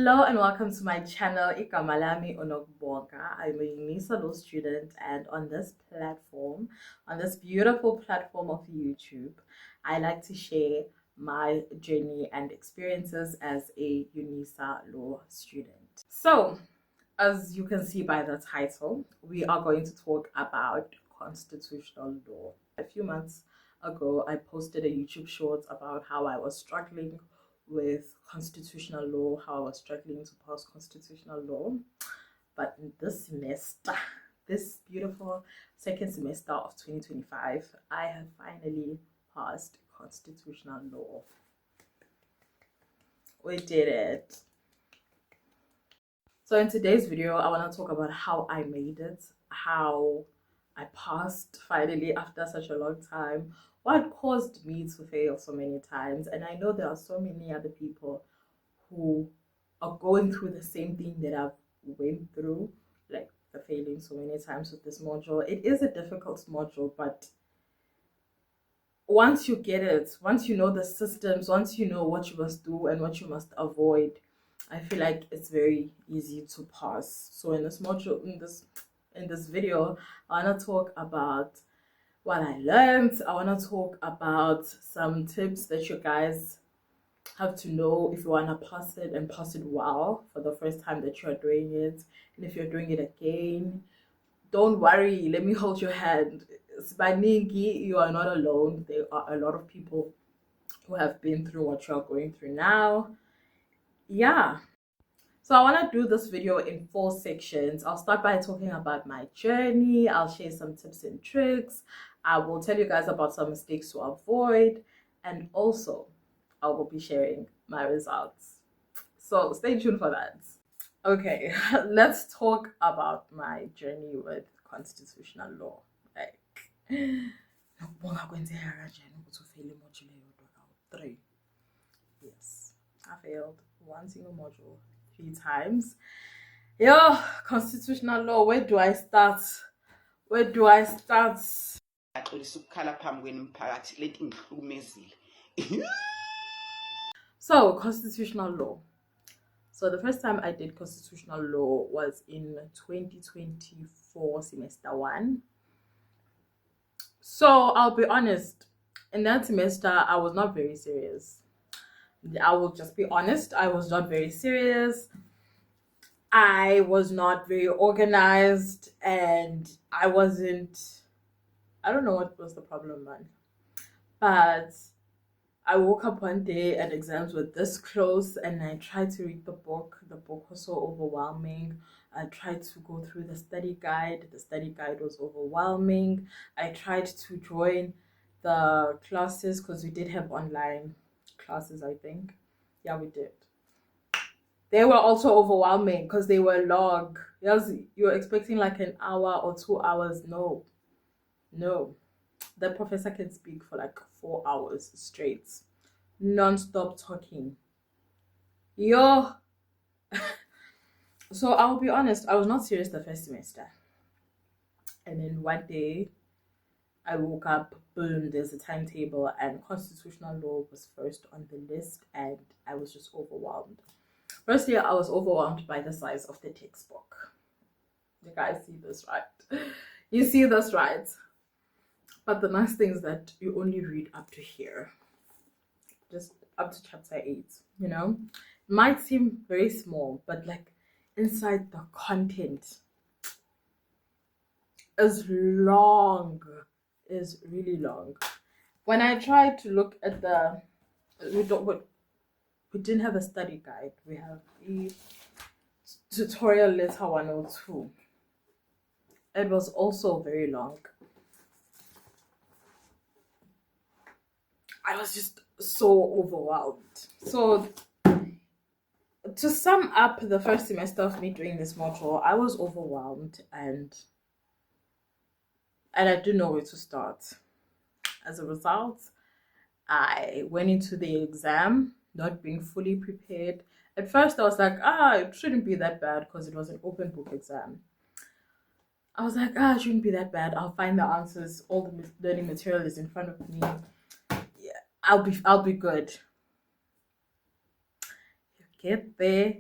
Hello and welcome to my channel. Igama lami Onokubonga. I'm a UNISA law student, and on this platform, on this beautiful platform of YouTube, I like to share my journey and experiences as a UNISA law student. So, as you can see by the title, we are going to talk about constitutional law. A few months ago, I posted a YouTube short about how I was struggling with constitutional law, how I was struggling to pass constitutional law. But in this semester, this beautiful second semester of 2025, I have finally passed constitutional law. We did it. So in today's video, I want to talk about how I made it, how I passed finally after such a long time, what caused me to fail so many times. And I know there are so many other people who are going through the same thing that I've went through, like the failing so many times with this module. It is a difficult module, but once you get it, once you know the systems, once you know what you must do and what you must avoid, I feel like it's very easy to pass. So in this module, in this video, I want to talk about what I learned. I want to talk about some tips that you guys have to know if you want to pass it and pass it well for the first time that you're doing it. And if you're doing it again, don't worry, let me hold your hand. Spaningi, you are not alone. There are a lot of people who have been through what you're going through now. Yeah. So I want to do this video in 4 sections. I'll start by talking about my journey. I'll share some tips and tricks. I will tell you guys about some mistakes to avoid. And also, I will be sharing my results. So stay tuned for that. Okay, let's talk about my journey with constitutional law. Like, yes, I failed one single module 3 times. Yo, constitutional law, where do I start? Where do I start? So, constitutional law. So the first time I did constitutional law was in 2024 semester 1. So I'll be honest, in that semester I was not very serious. I will just be honest, I was not very serious. I was not very organized, and I don't know what was the problem, man. But I woke up one day and exams were this close, and I tried to read the book. The book was so overwhelming. I tried to go through the study guide. The study guide was overwhelming. I tried to join the classes because we did have online classes, I think. Yeah, we did. They were also overwhelming because they were long. Yes, you were expecting like an hour or 2 hours. No. The professor can speak for like 4 hours straight, non-stop talking. Yo. So I'll be honest, I was not serious the first semester. And then one day I woke up, boom, there's a timetable, and constitutional law was first on the list, and I was just overwhelmed. Firstly, I was overwhelmed by the size of the textbook. You guys see this, right? You see this, right? But the nice thing is that you only read up to here, just up to chapter 8, you know? It might seem very small, but like inside the content is long, is really long. When I tried to look at we didn't have a study guide. We have a tutorial letter 102. It was also very long. I was just so overwhelmed. So to sum up the first semester of me doing this module, I was overwhelmed and I didn't know where to start. As a result, I went into the exam not being fully prepared. At first I was like, it shouldn't be that bad because it was an open book exam. I was like, it shouldn't be that bad. I'll find the answers. All the learning material is in front of me. I'll be good. You get there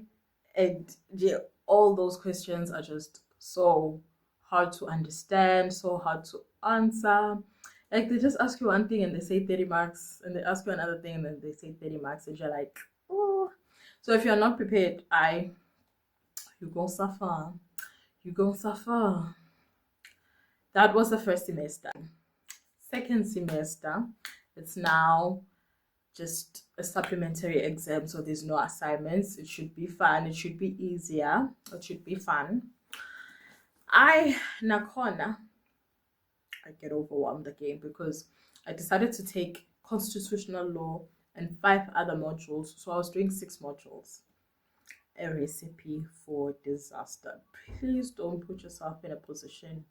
And yeah, all those questions are just so hard to understand, so hard to answer. Like they just ask you one thing and they say 30 marks, and they ask you another thing and then they say 30 marks, and you're like, oh. So if you're not prepared, you go suffer. You go suffer. That was the first semester. Second semester, it's now just a supplementary exam, so there's no assignments. It should be fun, it should be easier, it should be fun. I nakona I get overwhelmed again because I decided to take constitutional law and 5 other modules, so I was doing 6 modules. A recipe for disaster. Please don't put yourself in a position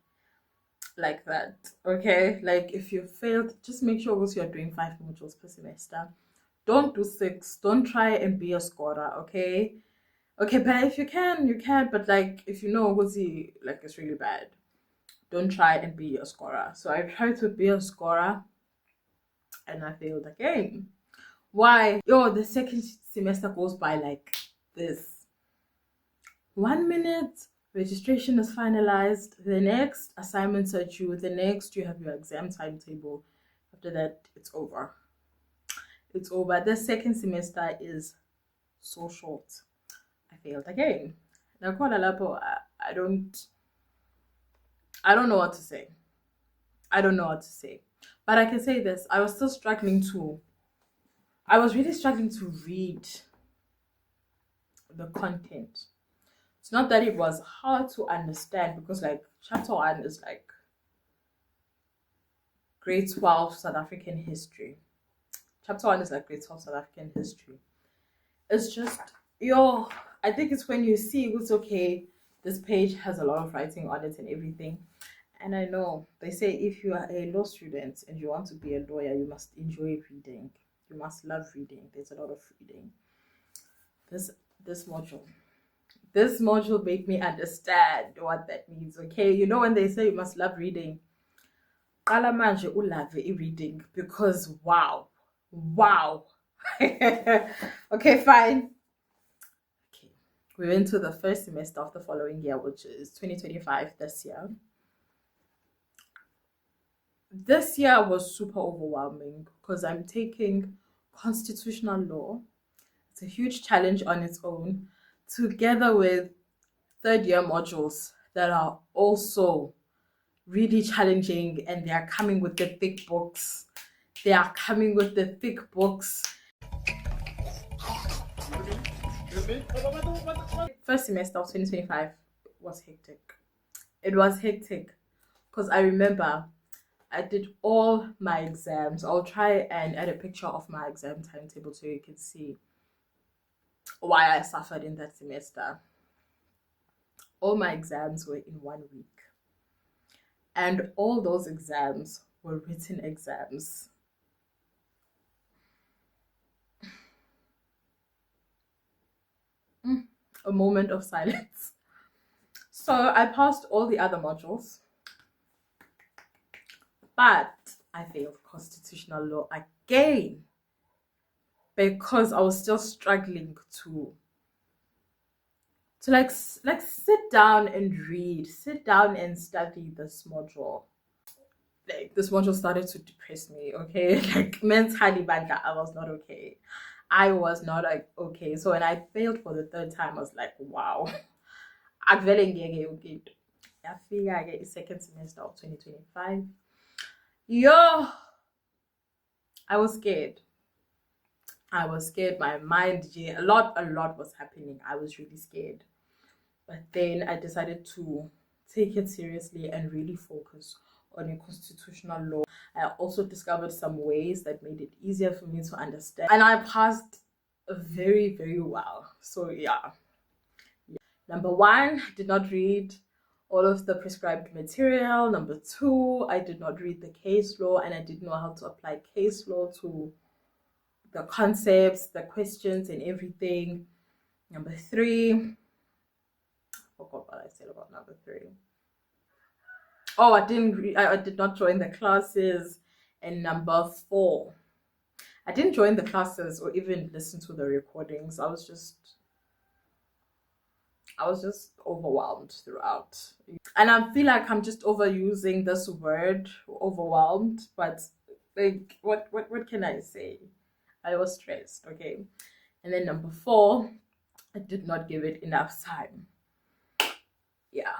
like that, okay? Like if you failed, just make sure also you're doing 5 modules per semester. Don't do 6. Don't try and be a scorer, okay? Okay, but if you can, you can. But like if you know Uzi, like it's really bad, don't try and be a scorer. So I tried to be a scorer and I failed again. Why? Yo, the second semester goes by like this. 1 minute, registration is finalized. The next assignments are due. The next, you have your exam timetable. After that, it's over. It's over. The second semester is so short. I failed again. Now, Kuala Lumpur, I don't know what to say. I don't know what to say. But I can say this. I was really struggling to read the content. It's not that it was hard to understand because like chapter 1 is like grade 12 South African history. Chapter 1 is like grade 12 South African history. It's just, I think it's when you see it's okay, this page has a lot of writing on it and everything. And I know they say if you are a law student and you want to be a lawyer, you must enjoy reading. You must love reading. There's a lot of reading. This module made me understand what that means, okay? You know when they say you must love reading, qala manje ulave reading, because wow. Okay, fine. Okay, we went to the first semester of the following year, which is 2025. This year was super overwhelming because I'm taking constitutional law. It's a huge challenge on its own, together with third-year modules that are also really challenging, and they are coming with the thick books. First semester of 2025 was hectic. It was hectic because I remember I did all my exams. I'll try and add a picture of my exam timetable so you can see why I suffered in that semester. All my exams were in 1 week. And all those exams were written exams. A moment of silence. So I passed all the other modules, but I failed constitutional law again because I was still struggling to like sit down and read, sit down and study this module. Like this module started to depress me, okay? Like mentally, Banda, I was not okay. I was not like okay. So when I failed for the third time, I was like, wow. Akuvele ngeke okay. Yafika-ke second semester of 2025. Yo, I was scared. My mind, a lot was happening. I was really scared. But then I decided to take it seriously and really focus on a constitutional law. I also discovered some ways that made it easier for me to understand. And I passed very, very well. So yeah. Number 1, I did not read all of the prescribed material. Number 2, I did not read the case law and I didn't know how to apply case law to the concepts, the questions and everything. Number 3, I forgot what I said about number 3. Oh, I did not join the classes. And number 4, I didn't join the classes or even listen to the recordings. I was just I was just overwhelmed throughout. And I feel like I'm just overusing this word, overwhelmed, but like what can I say? I was stressed, okay? And then number 4, I did not give it enough time. Yeah,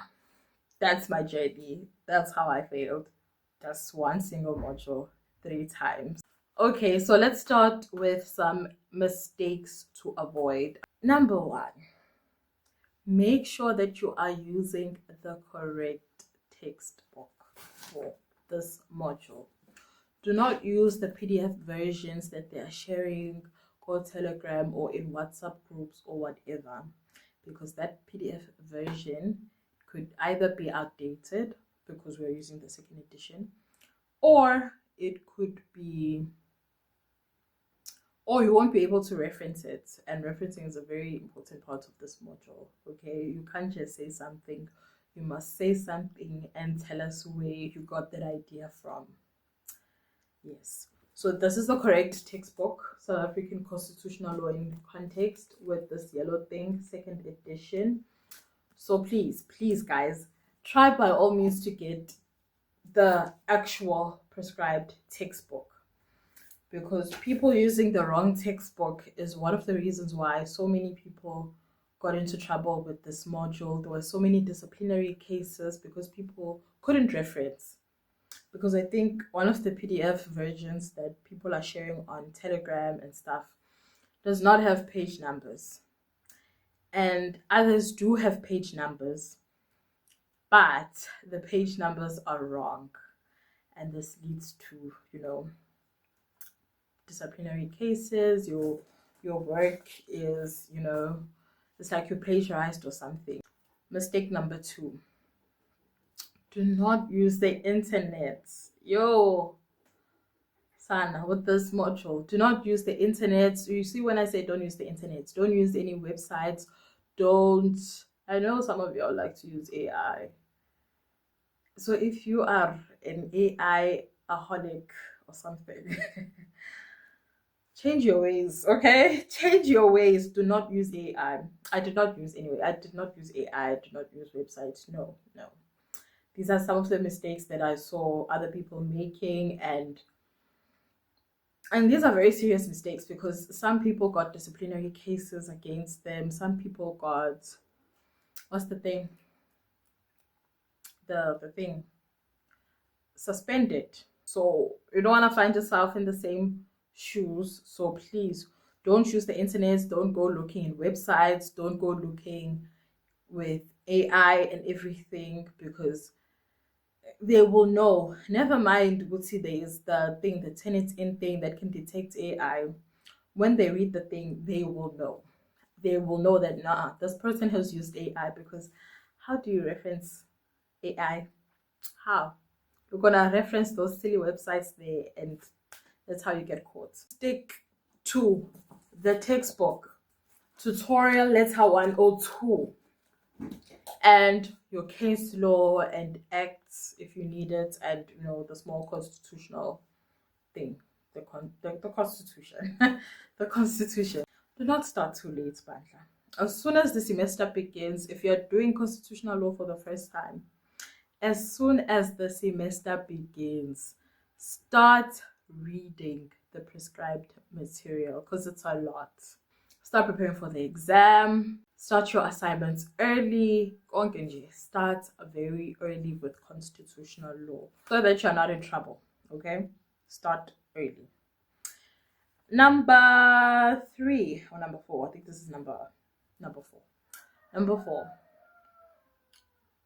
that's my journey. That's how I failed. Just one single module 3 times. Okay, so let's start with some mistakes to avoid. Number 1, make sure that you are using the correct textbook for this module. Do not use the PDF versions that they are sharing or Telegram or in WhatsApp groups or whatever, because that PDF version could either be outdated because we're using the second edition, or it could be, or you won't be able to reference it. And referencing is a very important part of this module. Okay, you can't just say something, you must say something and tell us where you got that idea from. Yes, so this is the correct textbook, South African Constitutional Law in Context, with this yellow thing, second edition. So please guys, try by all means to get the actual prescribed textbook, because people using the wrong textbook is one of the reasons why so many people got into trouble with this module. There were so many disciplinary cases because people couldn't reference. Because I think one of the PDF versions that people are sharing on Telegram and stuff does not have page numbers. And others do have page numbers, but the page numbers are wrong. And this leads to, disciplinary cases. Your work is, it's like you plagiarized or something. Mistake number 2, do not use the internet. Sana, with this module, do not use the internet. You see, when I say don't use the internet, don't use any websites. I know some of y'all like to use AI. So if you are an AI aholic or something, change your ways, okay? Change your ways. Do not use AI. I did not use AI. I did not use websites. No. These are some of the mistakes that I saw other people making, and these are very serious mistakes, because some people got disciplinary cases against them. Some people got, what's the thing? The thing, suspended. So you don't want to find yourself in the same shoes. So please don't use the internet. Don't go looking in websites. Don't go looking with AI and everything, because they will know. Never mind, Gucci, there is the thing, the Tenet-in thing that can detect AI. When they read the thing, they will know. They will know that, nah, this person has used AI, because how do you reference AI? How? You're gonna reference those silly websites there, and that's how you get caught. Stick to the textbook, tutorial letter 102, and your case law and acts if you need it, and the small constitutional thing, the constitution. The constitution. Do not start too late, Bandla. As soon as the semester begins, if you're doing constitutional law for the first time, as soon as the semester begins, start reading the prescribed material, because it's a lot. Start preparing for the exam. Start your assignments early. Start very early with constitutional law, so that you're not in trouble. Okay? Start early. Number 3 or number 4. I think this is number 4. Number 4.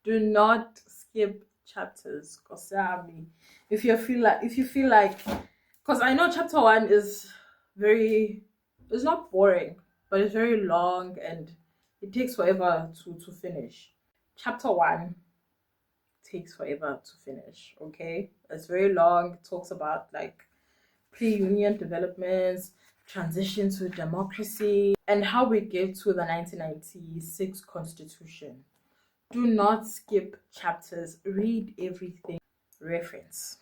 Do not skip chapters. If you feel like, because I know chapter 1 is it's not boring, but it's very long and it takes forever to finish. Chapter 1 takes forever to finish. Okay, it's very long. It talks about like pre-union developments, transition to democracy, and how we get to the 1996 constitution. Do not skip chapters. Read everything. Reference.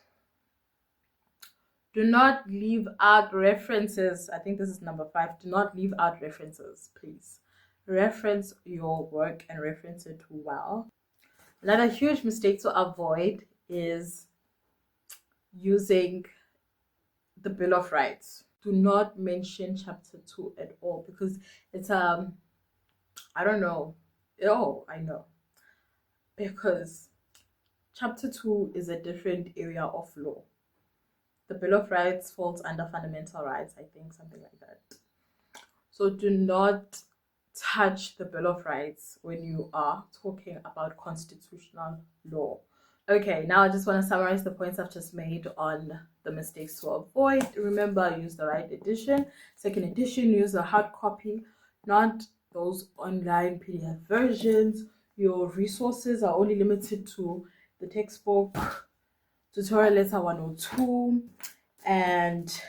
Do not leave out references. I think this is number 5. Do not leave out references, please. reference your work and reference it well. Another huge mistake to avoid is using the Bill of Rights. Do not mention chapter 2 at all, because it's I don't know. Oh, I know. Because chapter 2 is a different area of law. The Bill of Rights falls under fundamental rights, I think, something like that. So do not touch the Bill of Rights when you are talking about constitutional law. Okay, now I just want to summarize the points I've just made on the mistakes to avoid. Remember, use the right edition. Second edition, use a hard copy, not those online PDF versions. Your resources are only limited to the textbook, tutorial letter 102, and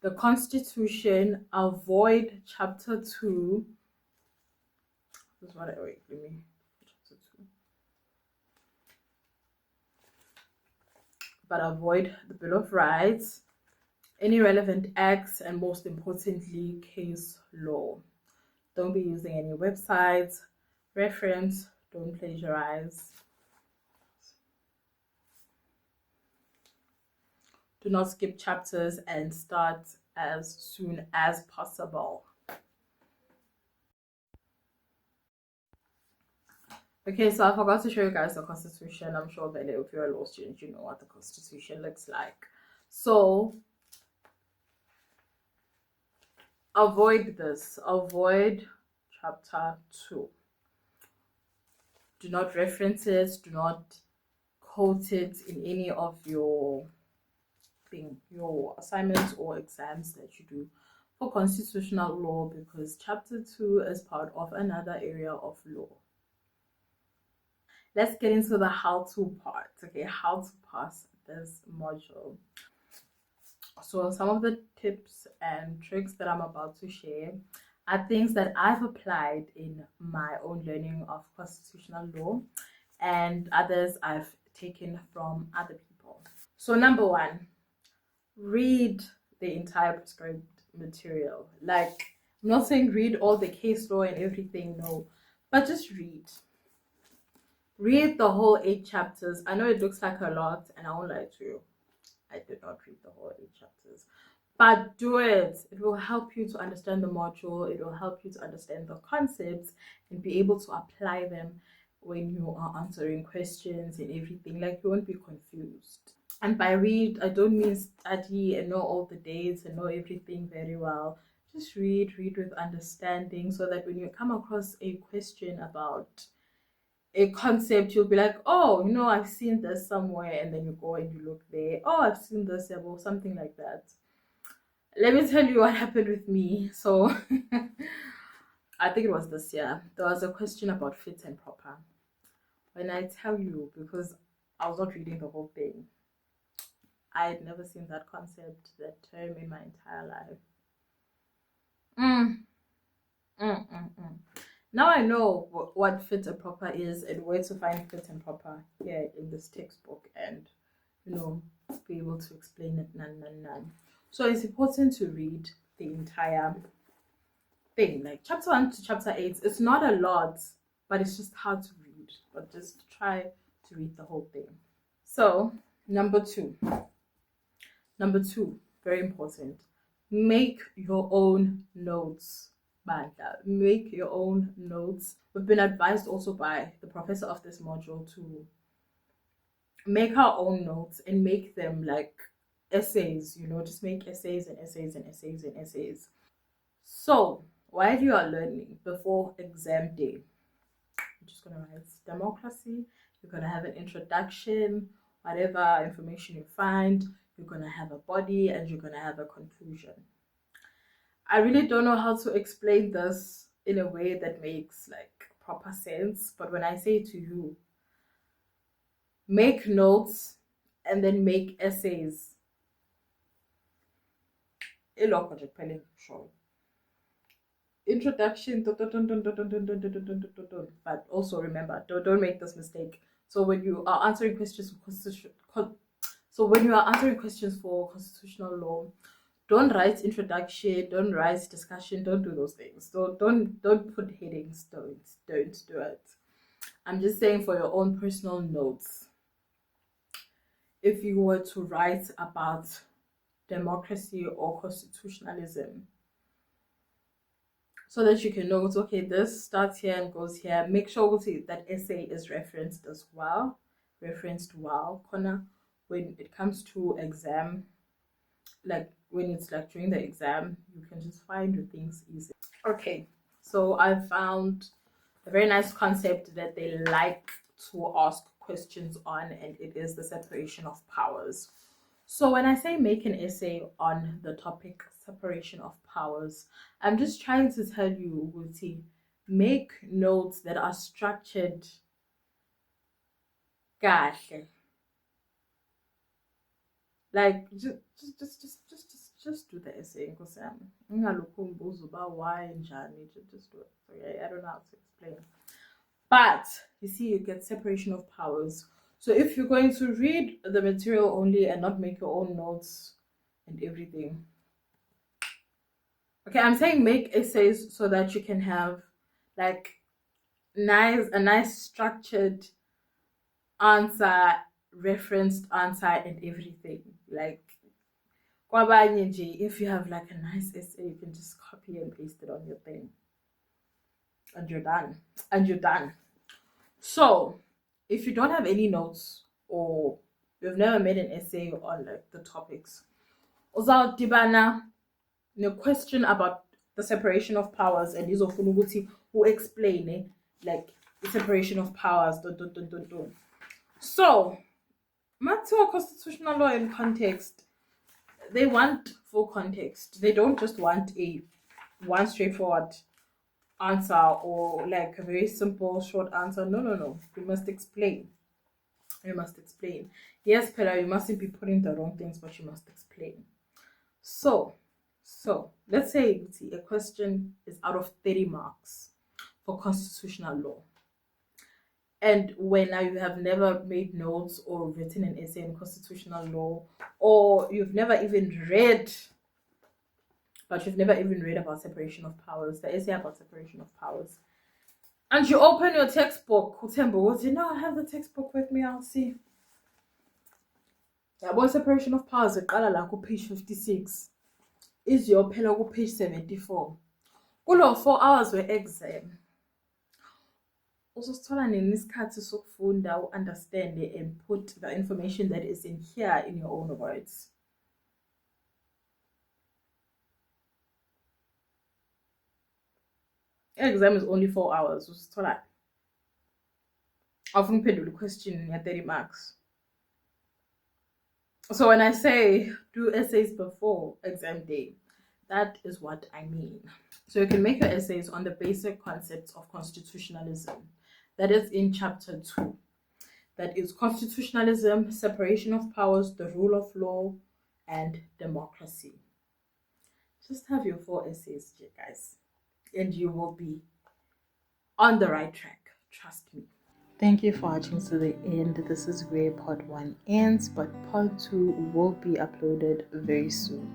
the Constitution. Avoid chapter 2. This is what I wait, let me chapter 2. But avoid the Bill of Rights, any relevant acts, and most importantly, case law. Don't be using any websites. Reference, don't plagiarize. Do not skip chapters and start as soon as possible. Okay, so I forgot to show you guys the Constitution. I'm sure that if you're a law student, you know what the Constitution looks like. So avoid this. Avoid chapter 2. Do not reference it. Do not quote it in any of your assignments or exams that you do for constitutional law, because chapter 2 is part of another area of law. Let's get into the how-to part. Okay, how to pass this module. So some of the tips and tricks that I'm about to share are things that I've applied in my own learning of constitutional law, and others I've taken from other people. So number 1, read the entire prescribed material. Like, I'm not saying read all the case law and everything, no, but just read the whole 8 chapters. I know it looks like a lot, and I won't lie to you, I did not read the whole 8 chapters, but do it. It will help you to understand the module. It will help you to understand the concepts and be able to apply them when you are answering questions and everything. Like, you won't be confused. And by read, I don't mean study and know all the dates and know everything very well. Just read with understanding, so that when you come across a question about a concept, you'll be like, oh, I've seen this somewhere, and then you go and you look there. Oh, I've seen this, or something like that. Let me tell you what happened with me. So I think it was this year. There was a question about fit and proper. When I tell you, because I was not reading the whole thing, I had never seen that concept, that term in my entire life. Now I know what fit and proper is and where to find fit and proper here in this textbook, and be able to explain it. So it's important to read the entire thing, like chapter 1 to chapter 8. It's not a lot, but it's just hard to read. But just try to read the whole thing. So number two, very important, make your own notes. Make your own notes. We've been advised also by the professor of this module to make our own notes and make them like essays, just make essays and essays and essays and essays. So while you are learning, before exam day, you're just going to write democracy. You're going to have an introduction, whatever information you find. You're going to have a body, and you're going to have a conclusion. I really don't know how to explain this in a way that makes like proper sense, but when I say to you, make notes and then make essays, introduction, but also remember, don't make this mistake. So when you are answering questions for constitutional law, Don't write introduction, don't write discussion, don't do those things. Don't put headings, don't do it. I'm just saying for your own personal notes. If you were to write about democracy or constitutionalism, so that you can know it's okay, this starts here and goes here. Make sure that essay is referenced as well. Referenced well. Corner when it comes to exam, like when it's like during the exam, you can just find the things easy. Okay, so I found a very nice concept that they like to ask questions on, and it is the separation of powers. So when I say make an essay on the topic separation of powers, I'm just trying to tell you, Guti, make notes that are structured kahle. Like just do the essay, because why njani, just do it. Okay, I don't know how to explain. But you see, you get separation of powers. So if you're going to read the material only and not make your own notes and everything, okay, I'm saying make essays so that you can have like a nice structured answer, referenced answer, and everything. Like if you have like a nice essay, you can just copy and paste it on your thing, and you're done. And you're done. So if you don't have any notes, or you've never made an essay on like the topics, uzawudibana no question about the separation of powers, and izofuna ukuthi explain like the separation of powers. So Matsuo constitutional law in context, they want full context. They don't just want one straightforward answer or like a very simple short answer. No. You must explain. You must explain. Yes, Pella, you mustn't be putting the wrong things, but you must explain. So let's say a question is out of 30 marks for constitutional law. And when you have never made notes or written an essay in constitutional law, or you've never even read about separation of powers, the essay about separation of powers, and you open your textbook, I have the textbook with me, I'll see. About separation of powers, page 56. Is your phela page 74. Kulo 4 hours we-exam. Usosithola nini isikhathi sokufunda, understand and put the information that is in here in your own words. Exam is only 4 hours. Usosithola awufuna uphendula question ya 30 marks. So when I say do essays before exam day, that is what I mean. So you can make your essays on the basic concepts of constitutionalism. That is in chapter 2. That is constitutionalism, separation of powers, the rule of law, and democracy. Just have your 4 essays, guys, and you will be on the right track. Trust me. Thank you for watching to the end. This is where part 1 ends, but part 2 will be uploaded very soon.